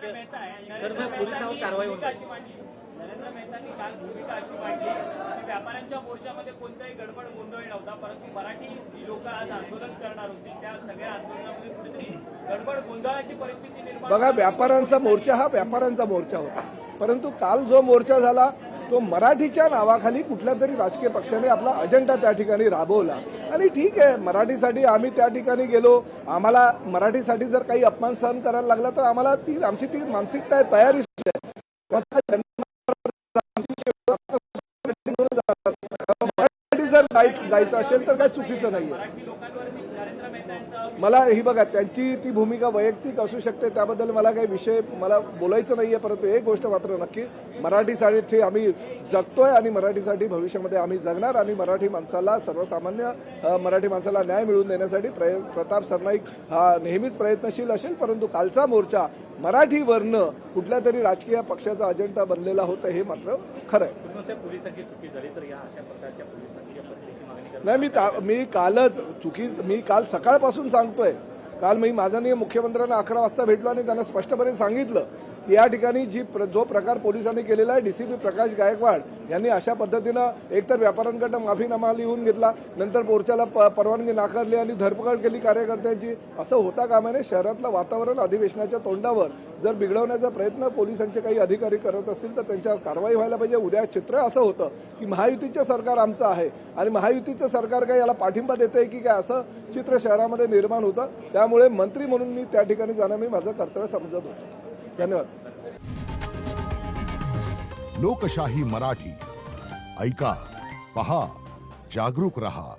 तर मग पोलिसांवर कारवाई होणार. नरेंद्र मेहतांनी काल भूमिका अशी मांडली की व्यापाऱ्यांच्या मोर्चामध्ये कोणताही गडबड गोंधळ नव्हता, परंतु मराठी जी लोक आज आंदोलन करणार होती त्या सगळ्या आंदोलनामध्ये कुठेतरी गडबड गोंधळाची परिस्थिती निर्माण. बघा, व्यापाऱ्यांचा मोर्चा हा व्यापाऱ्यांचा मोर्चा होता, परंतु काल जो मोर्चा झाला तो मराठीच्या नावाखाली कुठल्या तरी राजकीय पक्षाने आपला अजेंडा त्या ठिकाणी राबवला. आणि ठीक आहे, मराठीसाठी आम्ही त्या ठिकाणी गेलो, आम्हाला मराठीसाठी जर काही अपमान सहन करायला लागला तर आम्हाला आमची ती मानसिकता आहे, तयारी सुद्धा आहे. मराठी जर जायचं असेल तर काही चुकीचं नाहीये. मला ही बघा, त्यांची ती भूमिका वैयक्तिक असू शकते, त्याबद्दल मला काही विषय बोलायचं नाहीये, परंतु एक गोष्ट मात्र नक्की, मराठीसाठी आम्ही जगतोय आणि मराठीसाठी भविष्यामध्ये आम्ही जगणार आणि मराठी माणसाला, सर्वसामान्य मराठी माणसाला न्याय मिळवून देण्यासाठी प्रताप सरनाईक हा नेहमीच प्रयत्नशील असेल. परंतु कालचा मोर्चा मराठीवरनं कुठल्या तरी राजकीय पक्षाचा अजेंडा बनलेला होता, हे मात्र खरं आहे. पोलिसांची चुकी झाली तर या अशा प्रकारच्या पोलिसांची मागणी नाही, मी काल सकाळपासून सांगतोय. काल मी माननीय मुख्यमंत्र्यांना 11 वाजता भेटलो आणि त्यांना स्पष्टपणे सांगितलं की या ठिकाणी जो प्रकार पोलिसांनी केलेला आहे, डीसीपी प्रकाश गायकवाड यांनी अशा पद्धतीनं एकतर व्यापाऱ्यांकडनं माफीनामा लिहून घेतला, नंतर मोर्चाला परवानगी नाकारली आणि धरपकड केली कार्यकर्त्यांची. असं होता कामा नये. शहरातलं वातावरण अधिवेशनाच्या तोंडावर जर बिघडवण्याचा प्रयत्न पोलिसांचे काही अधिकारी करत असतील तर त्यांच्यावर कारवाई व्हायला पाहिजे. उद्या चित्र असं होतं की महायुतीचं सरकार आमचं आहे आणि महायुतीचं सरकार काय याला पाठिंबा देतंय की काय, असं चित्र शहरामध्ये निर्माण होतं. त्यामुळे मंत्री म्हणून मी त्या ठिकाणी जाणं मी माझं कर्तव्य समजत होतो. धन्यवाद. लोकशाही मराठी ऐका, पहा, जागरूक रहा.